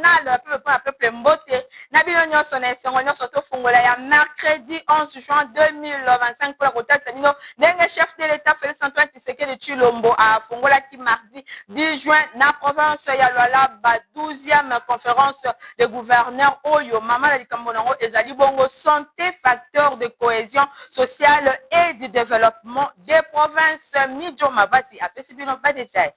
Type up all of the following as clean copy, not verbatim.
national peuple mbote na bino nyonso na esengo nyonso tofungola ya mercredi 11 juin 2025 pour la kotatisa bino ndenge chef de l'état Félix Antoine Tshisekedi Tshilombo afungolaki mardi 10 juin na province ya Lualaba 12e conférence de gouverneurs oyo mama la likambo nango ezali bongo santé facteur de cohésion sociale et du développement des provinces. Midjo Mabasi apesi bino ba détail.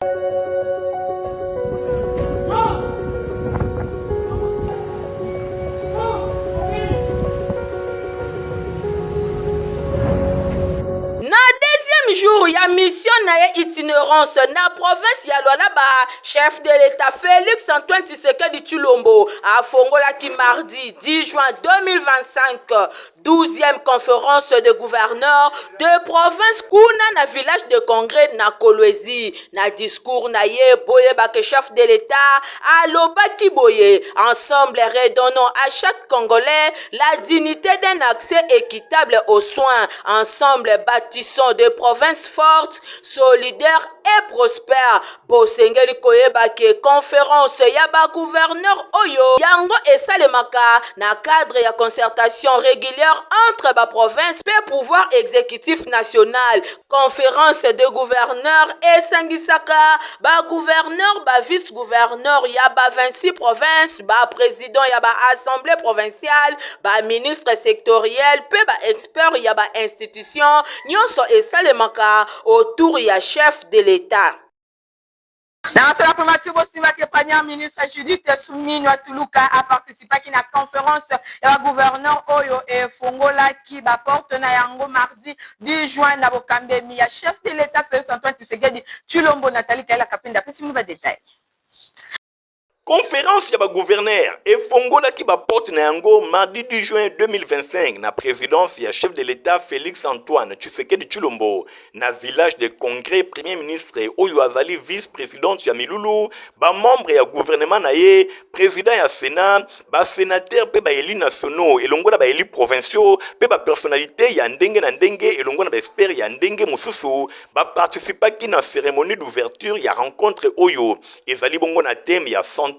Jour ya mission na itinérance na province ya Lualaba, chef de l'état Félix Antoine Tshisekedi Tshilombo a fongolaki mardi 10 juin 2025 12e conférence de gouverneurs de province kuna na village de congrès na Kolwezi. Na discours na ye boye bake chef de l'état alobaki boye ensemble redonnons à chaque Congolais la dignité d'un accès équitable aux soins. Ensemble bâtissons de provinces fortes, solidaires et prospères. Bosengeli koyeba ke conférence ya ba gouverneur oyo yango esalemaka na cadre ya concertation régulière entre ba province pe pouvoir exécutif national. Conférence de gouverneurs esangisaka ba gouverneur ba vice gouverneur ya ba 26 provinces, ba président ya ba assemblée provinciale, ba ministre sectoriel pe ba expert ya ba institution nyonso esalemaka autour ya chef de l'État. Dans la primature, le Premier ministre Judith Suminwa Tuluka a participé à la conférence de gouverneur Oyo et Fongola qui va porter yango mardi 10 juin na Bokambemi. Il y a chef de l'État Félix Antoine Tshisekedi Tshilombo Nathalie Kaila Kapinda. Puis si détail. Conférence ya ba gouverneur et Fongola qui va porter na yango mardi 10 juin 2025 na présidence ya chef de l'état Félix Antoine Tshisekedi Tshilombo na village de congrès premier ministre oyo azali vice-président ya Milulu ba membre ya gouvernement na ye président ya sénat ba sénateur pe ba éli nationaux elongo na ba éli provinciaux pe ba personnalité ya ndenge na ndenge elongo na ba expert ya ndenge mosusu ba participaki na cérémonie d'ouverture ya rencontre oyo ezali bongo na thème ya santé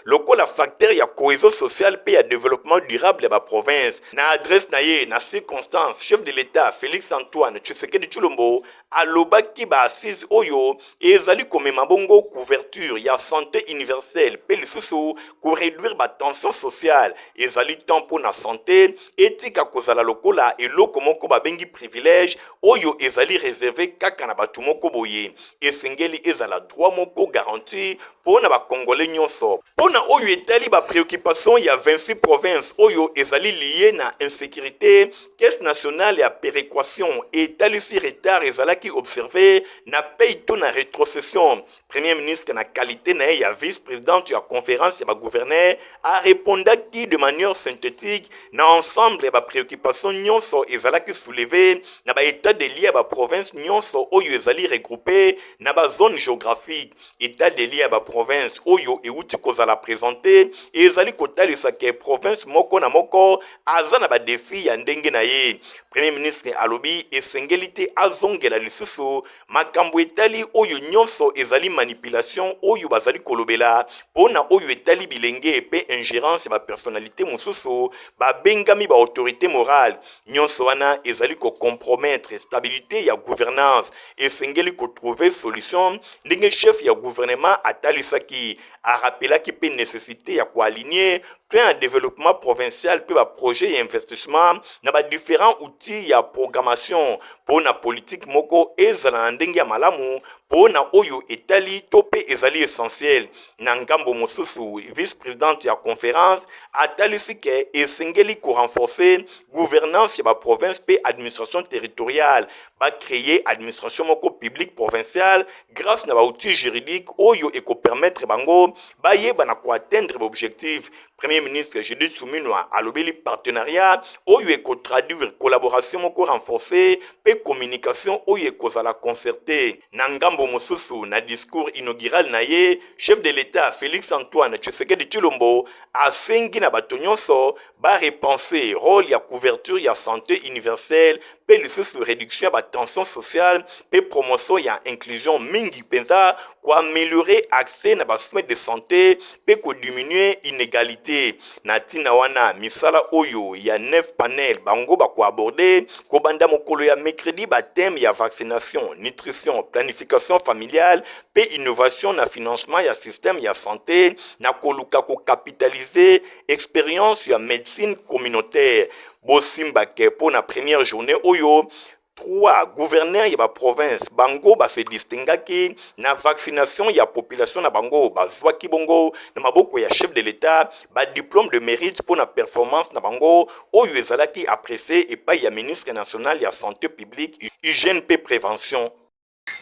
lokola facteur ya cohésion sociale pe ya développement durable ya ba province na adresse na ye na circonstance chef de l'état Félix Antoine Tshisekedi Tshilombo alobaki ba assise oyo ezali komema bongo couverture ya santé universelle pe lisusu ko réduire ba tension sociale ezali temps pour na santé etika kozala lokola eloko moko ba bengi privilège oyo ezali réservé kaka na batu moko boye esengeli ezala droit moko garanti pona ba congolais nyonso pona oyo etali ba préoccupation ya 26 provinces oyo ezali lié na insécurité caisse nationale ya péréquation etali si retard ezalaki observé na pays to na rétrocession premier ministre na qualité na ya vice-présidente ya conférence ya ba gouverneur a répondaki de manière synthétique na ensemble ba préoccupation nyonso ezalaki soulevé na ba état de lié ba province nyonso oyo ezali regroupé na ba zone géographique état de lié ba province oyo euti kozala présenté ezali kotalisa ke province moko na moko aza na ba défi ya ndenge na ye premier ministre alobi esengeli te azongela lisusu makambo etali oyo nyonso ezali manipulation oyo bazali kolobela pona oyo etali bilenge pe ingérence ba personnalité mosusu ba bengami ba autorité morale nyonso wana ezali ko compromettre stabilité ya gouvernance esengeli ko trouver solution ndenge chef ya gouvernement atalisaki a rappelaki pe nécessité ya ko aligner plan de développement provincial pe ba projet et investissement na ba différents outils ya programmation pour na politique moko ezala ndenge ya malamu pona oyo etali tope ezali essentiel na ngambo mosusu vice-présidente ya conférence atalisi ke esengeli ko renforcer gouvernance ya ba province pe administration territoriale ba créer administration moko publique provinciale grâce na ba outils juridiques oyo eko permettre bango ba yeba na ko atteindre l'objectif. Premier ministre Judith Suminwa alobeli partenariat oyo eko traduire collaboration moko renforcée pe communication oyo eko zala concertée na ngambo mosusu na discours inaugural na ye chef de l'état Félix Antoine Tshisekedi Tshilombo asengi na bato nyonso ba repenser rôle ya couverture ya santé universelle pe lisusu réduction ya ba tension sociale pe promotion ya inclusion mingi penza ko améliorer accès na ba soins de santé pe ko diminuer inégalité na tina wana misala oyo ya 9 panel bango bako aborder kobanda mokolo ya mercredi ba thème ya vaccination, nutrition, planification familiale pe innovation na financement ya système ya santé na koluka ko capitaliser expérience ya médecine communautaire. Bosimba ke pour na première journée oyo 3 gouverneurs ya ba province bango ba se distingaki na vaccination ya population na bango bazwaki bongo na maboko ya chef de l'état ba diplôme de mérite pour na performance na bango oyo ezalaki apprécié et pa ya ministre national ya santé publique hygiène pe prévention.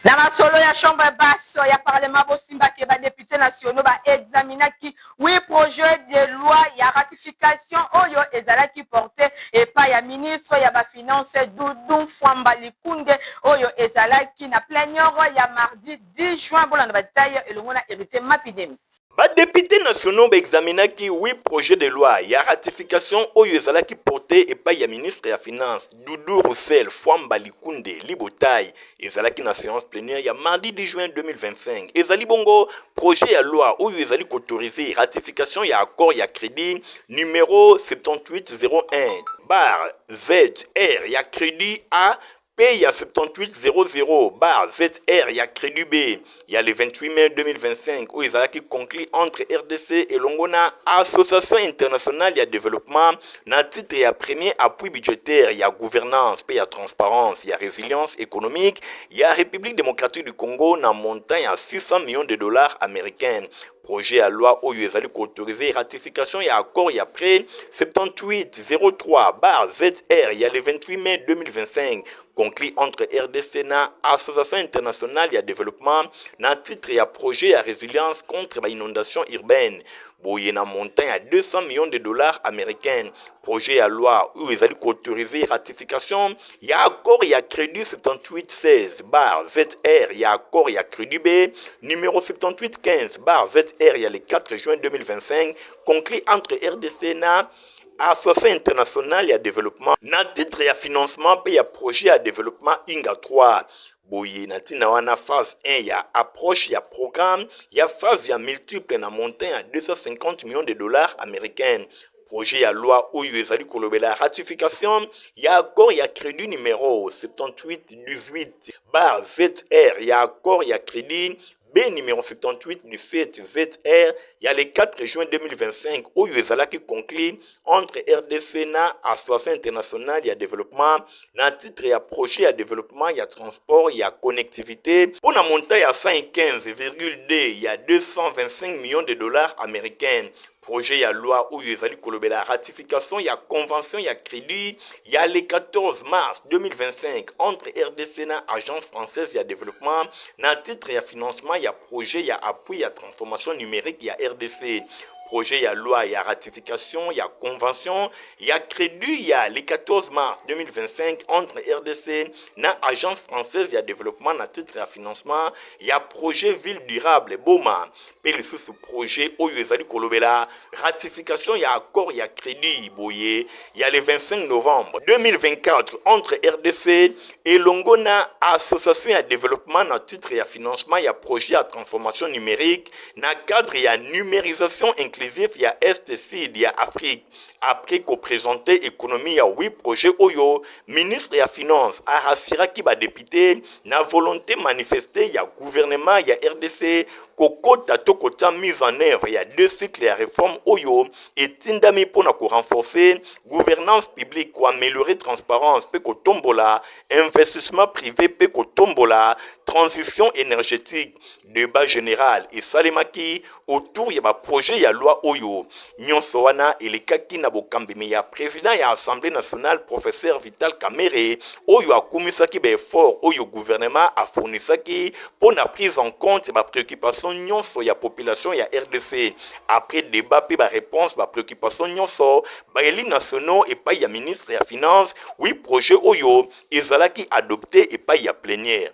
Na masolo ya chambre basse ya parlement bosimba ke ba député nationaux ba examinaki 8 projets de loi ya ratification oyo ezalaki porté et pa ya ministre ya ba finance Doudou Fwamba Likunde oyo ezalaki na plénière ya mardi 10 juin bolanda bataille elongo na hérité Mapidemi. Ba député nationaux examinaki 8 projets de loi ya ratification oyo ezalaki porté et pa ya ministre ya finance Doudou Roussel Fwamba Likunde Libotai ezalaki na séance plénière ya mardi 10 juin 2025. Ezali bongo projet ya loi oyo ezali autoriser ratification ya accord ya crédit numéro 7801 bar ZR ya crédit A P ya 7800 bar ZR ya crédit B ya le 28 mai 2025 où ils allaient conclure entre RDC et Longona Association internationale ya développement na titre ya premier appui budgétaire ya gouvernance pe ya transparence ya résilience économique ya République démocratique du Congo na montant ya 600 millions de dollars américains. Projet à loi oyo ezali autorisé ratification ya accord ya près 7803 bar ZR ya le 28 mai 2025 conclu entre RDC na Association internationale ya développement na titre ya projet ya résilience contre la inondation urbaine boye na montant à 200 millions de dollars américains. Projet à loi où ils allaient autoriser ratification ya accord ya crédit 7816 bar ZR ya accord ya crédit B numéro 7815 bar ZR ya le 4 juin 2025 conclu entre RDC na Association internationale ya développement na titre ya financement pe ya projet ya développement INGA 3 boye na tina wana phase 1 ya approche ya programme ya phase ya multiple na montant à 250 millions de dollars américains. Projet ya loi oyo ezali kolobela ratification ya accord ya crédit numéro 7818 bar ZR ya accord ya crédit B numéro 7817 ZR il y a le 4 juin 2025 où il ezalaki conclu entre RDC na Association internationale ya développement na titre ya projet ya développement ya transport ya connectivité pour na montant ya 115,2 il y a 225 millions de dollars américains. Projet ya loi où ils allaient collaborer la ratification ya convention ya crédit il y a le 14 mars 2025 entre RDC na agence française ya développement na titre ya financement ya projet ya appui ya transformation numérique ya RDC. Projet ya loi ya ratification ya convention ya crédit ya le 14 mars 2025 entre RDC na agence française ya développement na titre ya financement ya projet ville durable Boma pe le sous projet oyo ezali kolobela ratification ya accord ya crédit boye ya le 25 novembre 2024 entre RDC et Longona Association ya développement na titre ya financement ya projet ya transformation numérique na cadre ya numérisation inclusif ya Est-Sud ya Afrique. Après qu'on présentait économie à 8 projets oyo, ministre ya finance a rassuré ki ba député na volonté manifestée ya gouvernement ya RDC kokota tokota mise en œuvre ya 2 cycles ya réforme oyo et tindami pona ko renforcer gouvernance publique ko améliorer transparence pe ko tombola investissement privé pe ko tombola transition énergétique débat général et salemaki autour ya ba projet ya loi oyo nyonso wana elekaki na bokambimi ya président ya Assemblée nationale professeur Vital Kamerhe oyo akumisaki ba effort oyo gouvernement a fournisaki pour la prise en compte ba préoccupation nyonso ya population ya RDC. Après débat pe ba réponse ba préoccupation nyonso ba élus nationaux et pas ya ministre ya finance 8 projets oyo ezalaki adopté et pas ya plénière.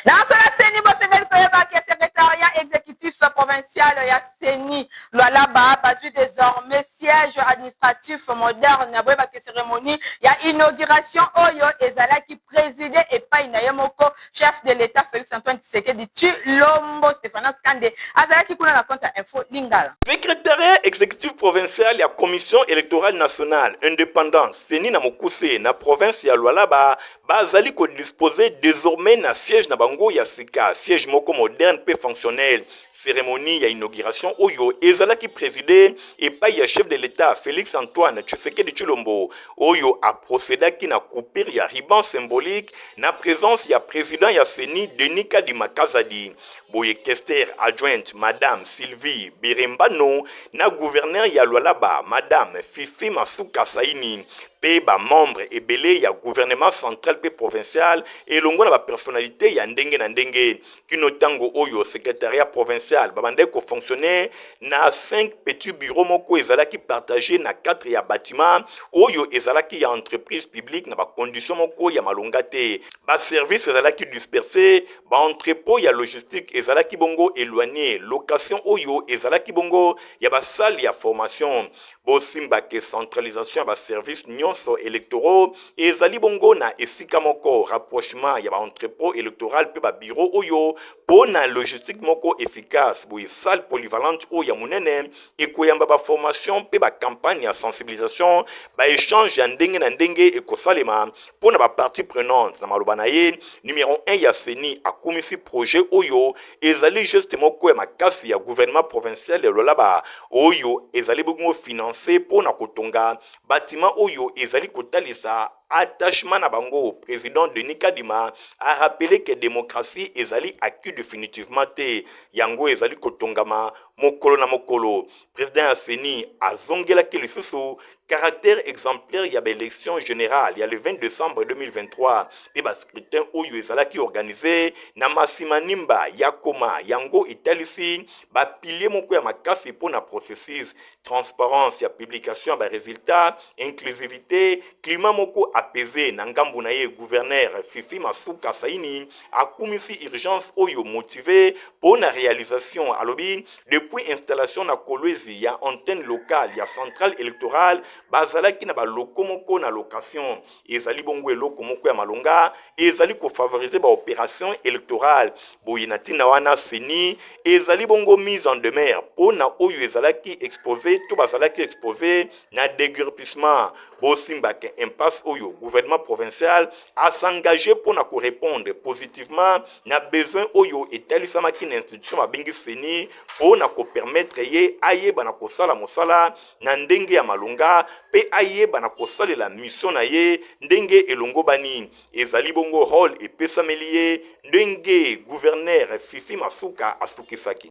Dans cela, c'est niveau secrétariat exécutif l'exécutif provincial ya CENI Lualaba bazui désormais siège administratif moderne ya boyeba ke cérémonie ya inauguration oyo ezalaki présidé et pas inayemoko chef de l'État Félix Antoine Tshisekedi Tshilombo Stéphanas Kande azalaki kuna na compte info Lingala. Secrétariat exécutif provincial ya commission électorale nationale indépendance CENI na Mokuse na province ya Lualaba bazali ko disposer désormais na siège na bango ya sika siège moko moderne pe fonctionnel. Cérémonie ya inauguration oyo ezalaki présidé et pas ya chef de l'État Félix Antoine Tshisekedi Tshilombo oyo a procédaki na coupure ya ruban symbolique na présence ya président ya CENI Denis Kadima Kazadi boye questeur adjointe madame Sylvie Birembano na gouverneur ya Lualaba madame Fifi Masuka Saini pe ba membre ebele ya gouvernement central pe provincial elongo na ba personnalité ya ndenge na ndenge kino tango oyo secrétariat provincial babande ko fonctionner na 5 petits bureaux moko ezalaki partagé na 4 ya bâtiment oyo ezalaki ya entreprise publique na ba condition moko ya malonga te ba service ezalaki dispersé ba entrepôt ya logistique ezalaki bongo éloigné location oyo ezalaki bongo ya ba salle ya formation bosimba ke centralisation ya ba service nyonso électoraux ezali bongo na esika moko rapprochement ya ba entrepôt électoral pe ba bureau oyo pona logistique moko efficace boye salle polyvalente oyo ya munene ekoyamba ba formation pe ba campagne ya sensibilisation ba échange ya ndenge na ndenge ekosalema pona ba partie prenante na maloba na ye numéro 1 ya CENI akumisi projet oyo ezali juste moko ya makasi ya gouvernement provincial ya Lualaba oyo ezali bongo financé pona kotonga bâtiment oyo ezali kotalisa attachement na bango. Président Denis Kadima a rappelé que démocratie ezali acquis définitivement te yango ezali kotongama mokolo na mokolo. Président CENI azongela ke lisusu caractère exemplaire ya l'élection générale ya le 20 décembre 2023 pe ba scrutin oyo ezalaki organisé na Masimanimba yakoma yango italisi ba pilier moko ya makasi pona processus transparence ya publication ba résultats inclusivité climat moko apaisé na ngambu na ye gouverneur Fifi Masuka Saini akumisi urgence oyo motivé pona réalisation alobi depuis installation na Kolwezi ya antenne locale ya centrale électorale bazalaki na ba lokomoko na location ezali bongo eloko moko ya malonga ezali ko favoriser ba opération électorale boyina tina wana CENI ezali bongo mise en demeure pona oyo ezalaki exposé to bazalaki exposé na déguerpissement bosimba ke impasse oyo gouvernement provincial a s'engagé pour na répondre positivement na besoin oyo etalisamaki na institution babengi CENI pour na ko permettre ye ayeba na kosala mosala na ndenge ya malonga pe ayeba na kosalela mission na ye ndenge elongo bani ezali bongo rôle epesameli ye ndenge gouverneur Fifi Masuka asukisaki.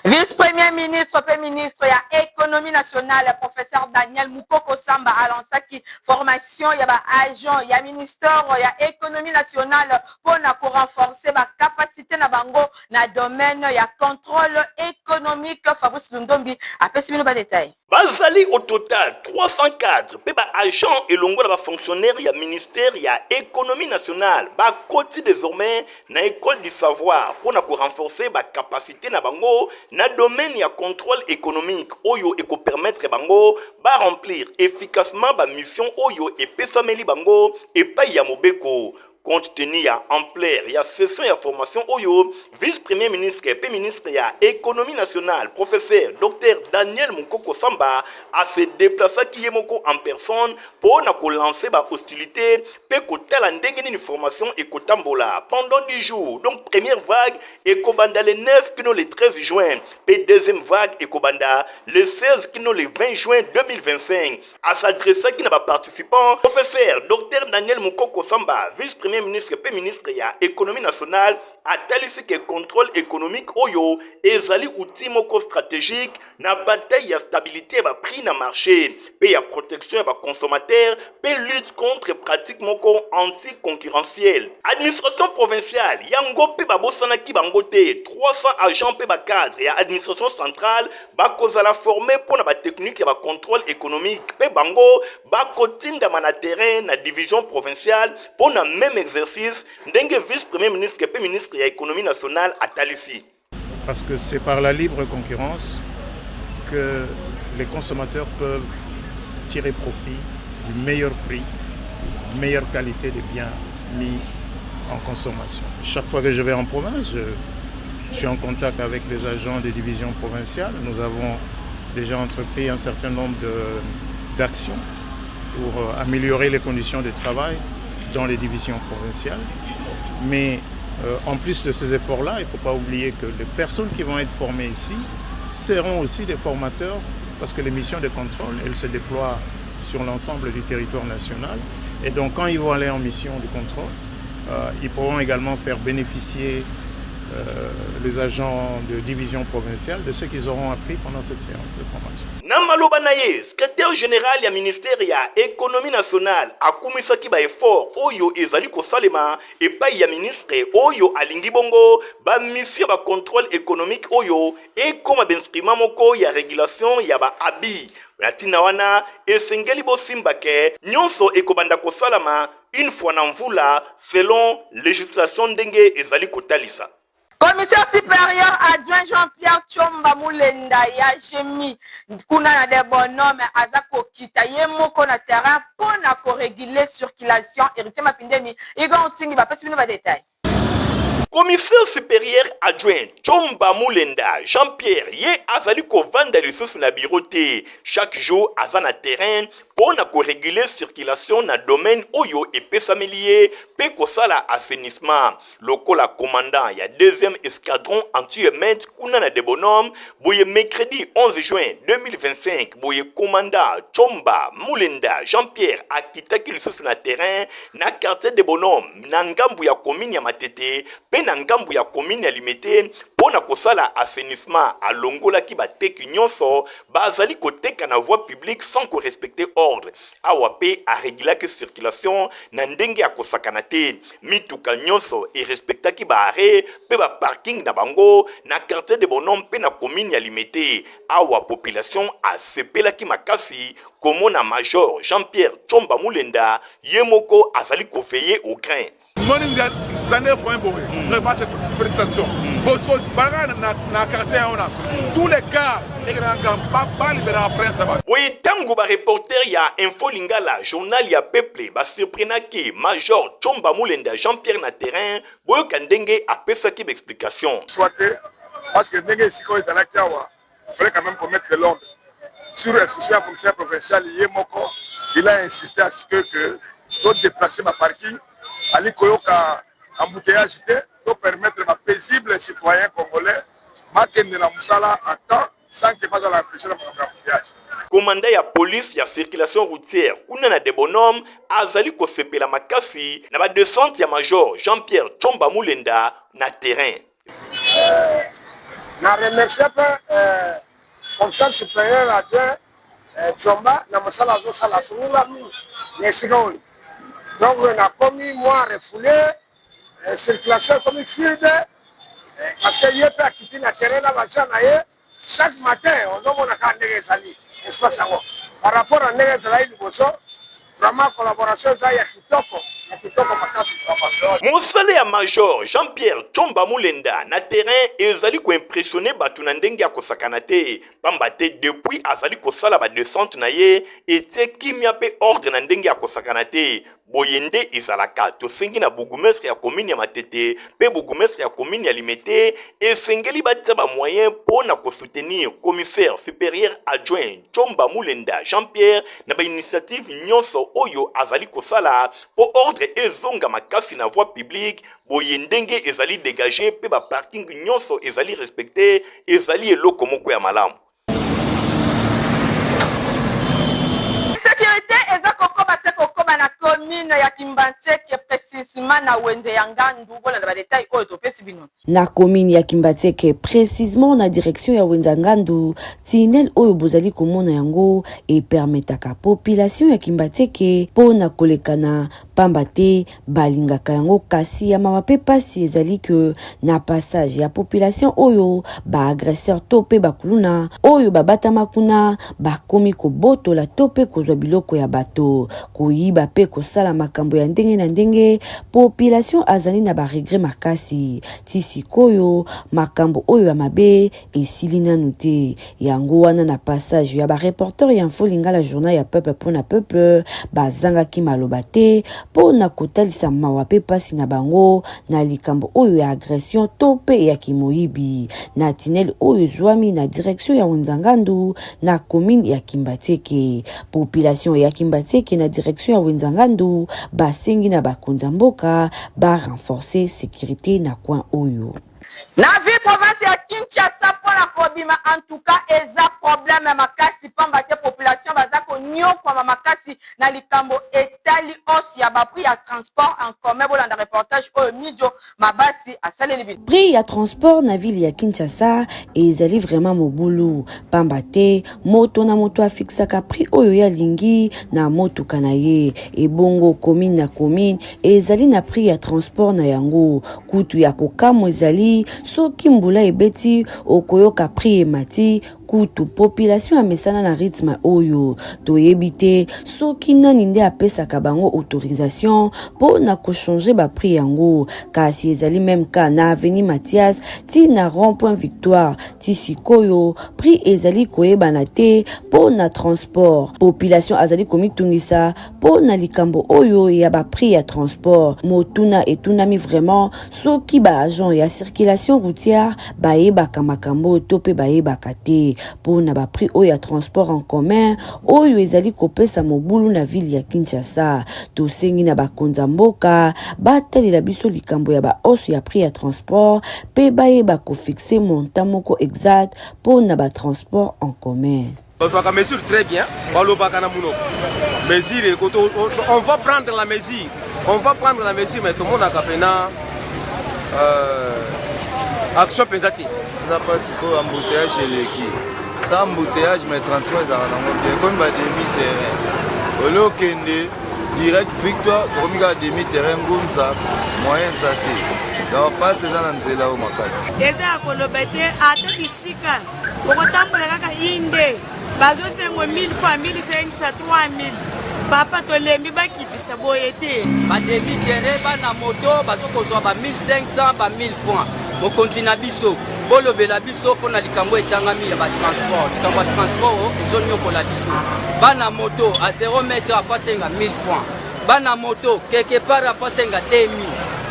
Vice-premier ministre, premier ministre, il y a économie nationale, professeur Daniel Mukoko Samba Alansaki, formation, il y a agent, il y a ministère, il y a économie nationale pour renforcer la capacité na bango na domaine, il y a contrôle économique. Fabrice Lundombi, après 6 minutes de détail. Bazali au total 304 pe ba agent et longo ba fonctionnaire ya ministère ya économie nationale ba côté désormais na école du savoir pour na renforcer ba capacité na bango na domaine ya contrôle économique oyo eko permettre bango ba remplir efficacement ba mission oyo et pesameli bango et pa ya mobeko. Compte tenu ya ampleur ya session ya formation oyo vice-premier ministre et ministre ya économie nationale professeur Dr Daniel Mukoko Samba a se déplacé kiyemoko en personne pour na ko lancer ba hostilité pe ko tala ndenge ni formation et ko tambola pendant 10 jours. Donc première vague et ko banda le 9 kino le 13 juin pe deuxième vague et ko banda le 16 kino le 20 juin 2025 à s'adresser qui n'a pas participant professeur Dr Daniel Mukoko Samba vice-premier ministre et ministre ya économie nationale a talisi que contrôle économique oyo ezali outil moko stratégique na bataille ya stabilité ba prix na marché pe ya protection ya ba consommateur pe lutte contre pratique moko anti-concurrentielle. Administration provinciale yango pe ba bosana ki bango te 300 agents pe ba cadre ya administration centrale ba kozala formé pour na ba technique ya ba contrôle économique pe bango ba kotinda mana terrain na division provinciale pour na même exercice ndenge vice-premier ministre et ministre ya économie nationale à Talisi. parce que c'est par la libre concurrence que les consommateurs peuvent tirer profit du meilleur prix, meilleure qualité des biens mis en consommation. Chaque fois que je vais en province, je suis en contact avec les agents des divisions provinciales. Nous avons déjà entrepris un certain nombre d'actions pour améliorer les conditions de travail dans les divisions provinciales. Mais en plus de ces efforts-là, il ne faut pas oublier que les personnes qui vont être formées ici seront aussi des formateurs parce que les missions de contrôle, elles se déploient sur l'ensemble du territoire national. Et donc quand ils vont aller en mission de contrôle, ils pourront également faire bénéficier les agents de division provinciale de ce qu'ils auront appris pendant cette séance de formation. Namaloba Naye, secrétaire général du ministère ya économie nationale, akumisaki ba effort oyo ezali kosalema et pas ya ministre oyo alingi bongo ba mission ba contrôle économique oyo et comme instrument moko ya régulation ya ba abi. Natina wana esengeli bosimbake nyonso ekobanda kosalama une fois na mvula selon législation ndenge ezali kotalisa. Commissaire supérieur adjoint Jean-Pierre Tchomba Moulenda ya Jemi kuna na de bonhomme azako kita ye moko na terrain pour na ko réguler circulation héritier mapindemi iga ontingi ba pesi bino ba détail. Commissaire supérieur adjoint Tchomba Moulenda Jean-Pierre ye azali ko vanda lisusu na biroté chaque jour azana terrain pour na ko réguler circulation na domaine oyo epesamelié pe ko sala assainissement lokola commandant ya deuxième escadron anti-émeute kuna na de bonhomme boye mercredi 11 juin 2025 boye commandant Tchomba Moulenda Jean-Pierre akitaki lisusu na terrain na quartier de bonhomme na ngambu ya commune ya Matete pe na ngambu ya commune ya Limete pona kosala assainissement alongola ki bateki nyonso bazali koteka na voie publique sans ko respecter ordre awa pe a réguler que circulation na ndenge ya kosakana te mituka nyonso e respectaki ba arrêt pe ba parking na bango na quartier de bonhomme pe na commune ya Limete awa population a sepelaki makasi komona major Jean-Pierre Tchomba Moulenda yemoko azali ko veiller au grain. Vraiment cette félicitation. Tous les cas, pas libérés après ça. Oui, tango ba reporter ya Info Lingala, journal ya peuple, ba surprenaki major Tchomba Moulenda Jean-Pierre na terrain, boyo kandenge a pesaki d'explication. Soit parce que ndenge siko ezala kiawa, il fallait quand même qu'on mette de l'ordre. Sur le souci à commissaire provincial Yemoko, il a insisté à ce que d'autres déplacés ma parking, Ali Koyoka embouteillage pour permettre à paisible citoyen congolais de la Moussala à temps sans que pas à l'empêcher de l'embouteillage. Commandant ya police ya circulation routière kuna na de bonhomme azali ko sepela makasi na ba descente ya major Jean-Pierre Tchomba Moulenda na terrain. Na remercier commissaire supérieur adjoint Tchomba na Moussala zo sala sungula mi nesiko. Donc on a commis moi refoulé circulation comme fluide parce que y a pas quitté la terrain là chaque matin on a quand ndege sali espace par rapport à ndege sali liboso vraiment collaboration ça ya kitoko makasi Mosale ya major Jean-Pierre Tchomba Moulenda na terrain ezali ko impressionner batu na ndenge ya kosakana te pamba te depuis azali kosala ba descente na ye etie kimia pe ordre na ndenge ya kosakana te boyende ezalaka tosengi na bourgmestre ya commune ya Matete pe bourgmestre ya commune ya Limete esengeli batia ba moyen pour na ko soutenir commissaire supérieur adjoint Tchomba Moulenda Jean-Pierre na ba initiative nyonso oyo azali kosala po ordre ezonga makasi na voie publique boyendenge ezali dégager pe ba parking nyonso ezali respecter ezali eloko moko ya malamu. Sécurité ezakokoma na commune ya Kimbantseke précisément na Wende ya Ngandu bona na ba détail oyo topesi bino. Na commune ya Kimbantseke précisément na direction ya Wende ya Ngandu tinel oyo bozali komona yango et permetaka population ya Kimbantseke pona kolekana pamba te balingaka yango kasi ya mawa pe pasi ezali ke na passage ya population oyo agresseur to pe bakuluna oyo babatama kuna bakomi kobotola to pe kozwa biloko ya bato koyiba pe kosala makambo ya ndenge na ndenge population azali na regret makasi ti sikoyo makambo oyo ya mabe esili nanu te yango wana na passage ya reporter ya Info Lingala journal ya peuple pona peuple bazangaki maloba te pona kotalisa mawa pe pasi na bango na likambo oyo ya agression to pe ya kimoyibi na tinel oyo zwami na direction ya Wenzangandu na commune ya Kimbateke. Population ya Kimbateke na direction ya Wenzangandu basengi na bakonza mboka ba renforcer sécurité na coin oyo. Na vie province ya Kinshasa pona kobima en tout cas eza problème makasi pamba te population bazako nyokwa makasi na likambo etali os ya ba prix ya transport en commun bolanda reportage oyo mijo mabasi asaleli bi. Prix ya transport na ville ya Kinshasa ezali vraiment mobulu pamba te moto na moto afixaka prix oyo ya lingi na moto kanaye ebongo commune na commune ezali na prix ya transport na yango kutu ya kokamo ezali soki mbula ebeti okoyoka prix emati kutu population amesana na rythme oyo toyebi te soki nani nde apesaka bango autorisation po na kochanger ba prix yango kasi ezali même ka na avenue Mathias ti na rond-point Victoire ti sikoyo prix ezali koyebana te po na transport population azali komitungisa po na likambo oyo ya ba prix ya transport motuna etunami vraiment soki ba agent ya circulation routière bayebaka makambo to pe bayebaka te pour na ba prix oyo ya transport en commun oyo ezali kopesa mobulu na ville ya Kinshasa to sengi na bakonza mboka batalela biso likambo ya ba oso ya prix ya transport pe bayeba ko fixer montant moko exact pour na ba transport en commun. On mesure très bien. On va prendre la mesure. On va prendre la mesure, mais tout le monde a capena action pédatique. Ça passe pour embouteillage et l'équipe. Sans embouteillage, mais transport, ça va bien. Comme ma demi-terrain. Au lieu de direct Victoire, comme il y a demi-terrain, ça, moyen ça. Donc, pas ces gens qui sont là au Makasi. C'est ça, qu'on a bêté à tout ici. Pour autant, on a inde. Bazo c'est 1000 familles, 500, 3000. Papa to lembi ba kitisa boyete. Ba demi terrain ba na moto bazo kozwa ba 1500 ba 1000 francs. Mo kontina biso. Bolo bela biso pona likambo etangami ya ba transport. Likambo transport ezonyo ko la biso. Ba na moto à 0 mètre à fasenga 1000 francs. Ba na moto quelque part à fasenga 2000.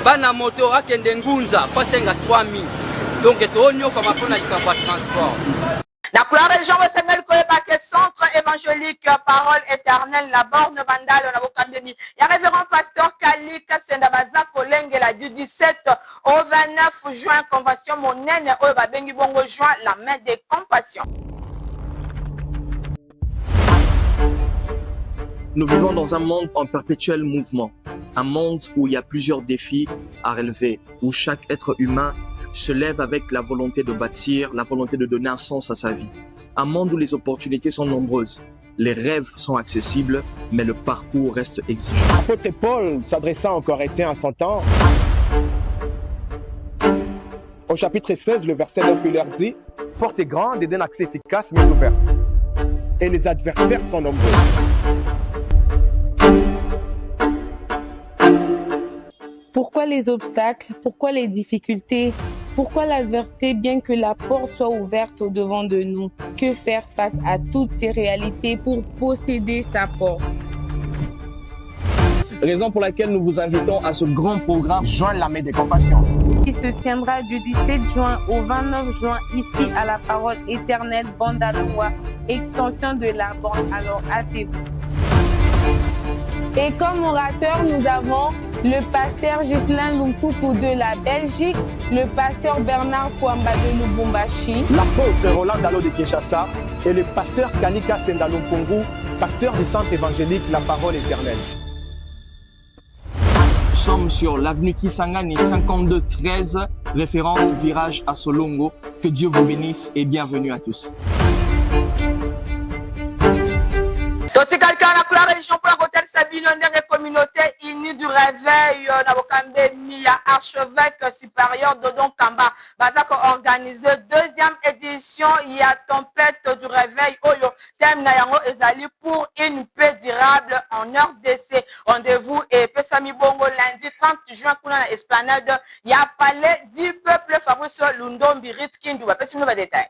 Ba na moto akende ngunza fasenga 3000. Donc etonyo kama pona likambo transport. La couleur région Westengel Koyebake, centre évangélique, parole éternelle, la borne vandale, on a beaucoup Il y a révérend pasteur Kalika Sendabaza Kolengela du 17 au 29 juin, convention monnaie, au Babengi Bongo juin, la main des compassions. Nous vivons dans un monde en perpétuel mouvement, un monde où il y a plusieurs défis à relever, où chaque être humain se lève avec la volonté de bâtir, la volonté de donner un sens à sa vie. Un monde où les opportunités sont nombreuses, les rêves sont accessibles, mais le parcours reste exigeant. Apôtre Paul, s'adressant aux Corinthiens à son temps, au chapitre 16, le verset 9, il leur dit « Porte est grande et d'un accès efficace m'est ouverte, et les adversaires sont nombreux. » Pourquoi les obstacles? Pourquoi les difficultés? Pourquoi l'adversité bien que la porte soit ouverte au-devant de nous? Que faire face à toutes ces réalités pour posséder sa porte? Raison pour laquelle nous vous invitons à ce grand programme Joindre la main des compassions, qui se tiendra du 17 juin au 29 juin ici à la Parole Éternelle Bandaloua, extension de la bande. Alors hâtez-vous. Et comme orateur, nous avons le pasteur Ghislain Lumpoukou de la Belgique, le pasteur Bernard Fouamba de Lubumbashi, l'apôtre Roland Dalo de Kinshasa et le pasteur Kanika Sendalumpungu, pasteur du centre évangélique La Parole Éternelle. Nous sommes sur l'avenue Kisangani 5213, référence virage à Solongo. Que Dieu vous bénisse et bienvenue à tous. Toti quelqu'un la couleur religion pour la hôtel Sabino Ndenge Communauté Unie du Réveil na Bokambe Mia archevêque supérieur Dodon Kamba bazako organisé deuxième édition ya tempête du réveil oyo thème na yango ezali pour une paix durable en RDC. Rendez-vous et Pesami Bongo lundi 30 juin kuna na esplanade ya palais du peuple Fabrice Lundombi Ritkindu bapesimo ba détail.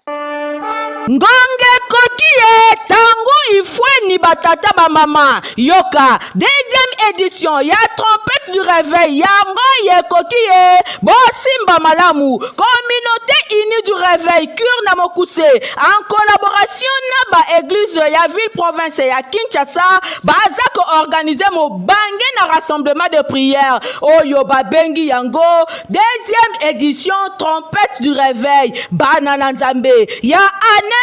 Ngonge kokie tango ifweni batata ba mama yoka deuxième édition ya trompette du réveil yango ye kokie bo simba malamu communauté unie du réveil cure na mokuse en collaboration na ba église ya ville province ya Kinshasa bazako organiser mo bange na rassemblement de prière oyo babengi yango deuxième édition trompette du réveil banana nzambe ya année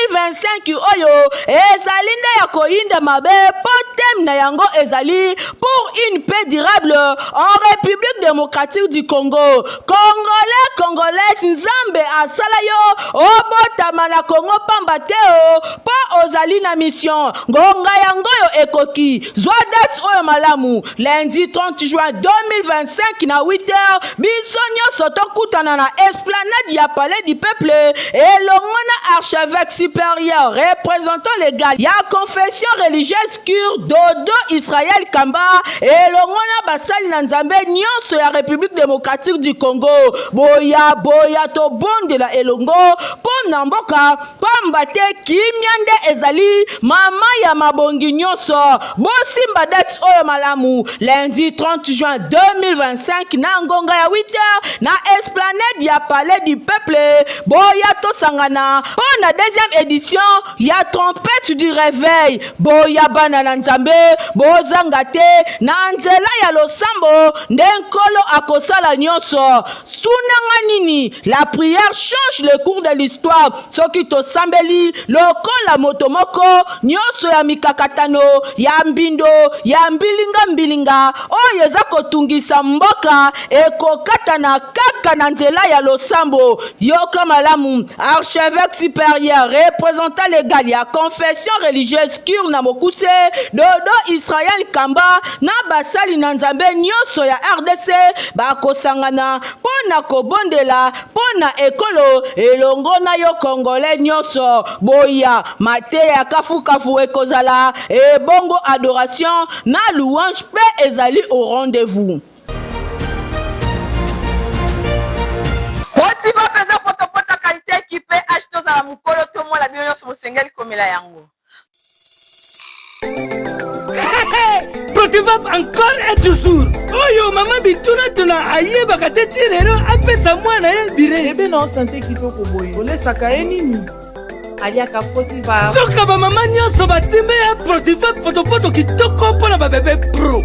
2025 oyo ezali nde ya koyinda mabe potem na yango ezali pour une paix durable en République démocratique du Congo. Congolais nzambe asala yo obotama na Congo pamba te po ozali na mission ngonga yango yo ekoki zwa date oyo malamu lundi 30 juin 2025 na 8h biso nyonso tokutana na esplanade ya palais du peuple elongo na archevêque supérieur représentant légal ya confession religieuse cure Dodo Israël Kamba elongo na basali na nzambe nyonso ya République démocratique du Congo boya to bonde la elongo pona mboka pamba te kimyande ezali mama ya mabongi nyonso bosimba date oyo malamu lundi 30 juin 2025 na ngonga ya 8h na esplanade ya palais du peuple boya to sangana pona deuxième édition ya trompette du réveil boya bana na nzambe bozanga te na nzela ya losambo ndenkolo akosala nyonso tunanga nini la prière change le cours de l'histoire soki to sambeli lokola motomoko nyonso ya mikakatano ya mbindo ya mbilinga oyo eza kotungisa mboka ekokatana kaka na nzela ya losambo yoka malamu archevêque supérieur représentant légal ya confession religieuse cure na mokuse Dodo Israël Kamba na basali na nzambe nyonso ya RDC bakosangana pona kobondela pona ekolo elongo na yo congolais nyonso boya mate ya kafukafu ekozala ebongo adoration na louange pe ezali au rendez-vous. Motiva pesa potopota qualité qui peut acheter za mukolo to mo la biyo so sengeli komela yango. Protivap encore et toujours. Oyo mama bituna tuna aye bakate tirero apesa mwana ye bire. Ebe na santé kitoko boye. Olesaka ye nini? Aliaka Protivap. Soka ba mama nyonso batimbe ya Protivap potopoto kitoko pona ba bébé pro.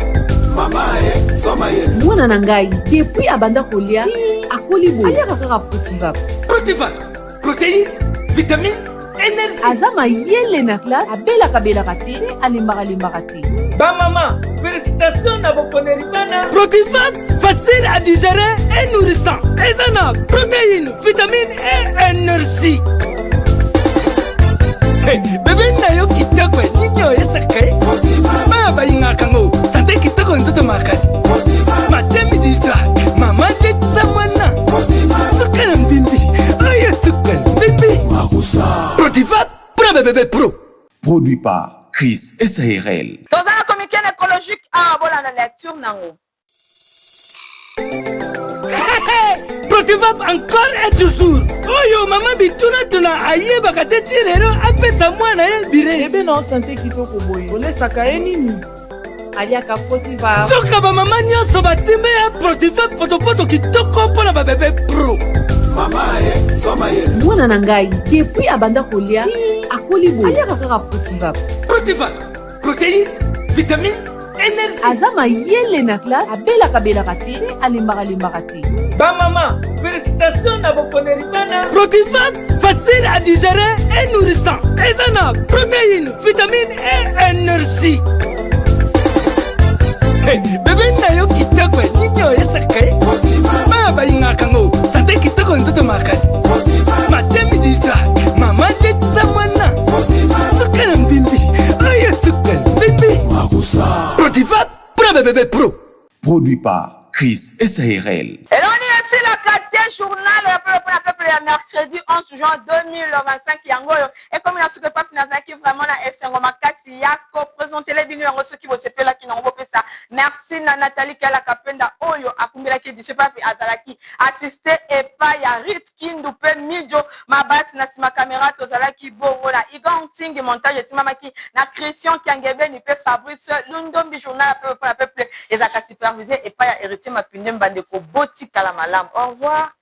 Mama ye, soma ye. Mwana na ngai depuis abanda kolia akoli boye. Aliaka kaka Protivap. Protivap. Protéine, vitamine, énergie. Azama yele na classe abelaka te alimbaka te. Ba maman, félicitations à vos connaissances. Protivap, facile à digérer et nourrissant. Ezana, protéines, vitamines et énergie. Hey, bébé na yo kitoko ninyo esaka. Ba ba inga kango, santé kitoko nzoto makasi. Matemi disa, mama de samana. Sukana mbimbi, oyo sukana mbimbi. Wakusa. Protivap, pour bébé pro. Produit par Chris SARL. Tozana communiqué écologique à bola na lecture nango. Protivap encore et toujours. Oyo mama bituna tuna aye bakate tirero apesa mwana ye bire. Ebe na santé kitoko boye. Olesaka ye nini? Aliaka Protivap. Soka ba mama nyonso batimbe ya Protivap potopoto kitoko pona ba bébé pro. Mama ye, soma ye. Mwana na ngai depuis abanda kolia akoli boye. Aliaka kaka Protivap. Protivap, protéine, vitamine, énergie. Azama yele na classe abelaka te alimbaka te. Ba maman, félicitations à vos connaissances. Protivap, facile à digérer et nourrissant. Ezana, protéines, vitamines et énergie. Hey, bébé na yo kitoko ninyo esaka. Ba ba inga kango, santé kitoko nzoto makasi. Matemi disa, mama de samana. Sukana mbimbi, oyo sukana mbimbi. Wakusa. Produit par Chris SARL. Et là, on est ici la 4e journal pour le peuple mercredi 11 juin 2025 yango. Et comme il a ce que pape Nazaki vraiment la SNGO Makasi Yako présenter les binu yango ceux qui vont se faire là qui n'ont pas ça. Merci na Nathalie Kala Kapenda Oyo akumbela ki dit pape Azalaki assisté et pas ya Rit Kindupe Midjo Mabas na sima caméra tozalaki bongo na Igon Ting montage simamaki na Christian Kiangebe ni pe Fabrice Lundombi journal pour le peuple ezaka supervisé et pas ya héritier mapinde mbandeko boti kala malam. Au revoir.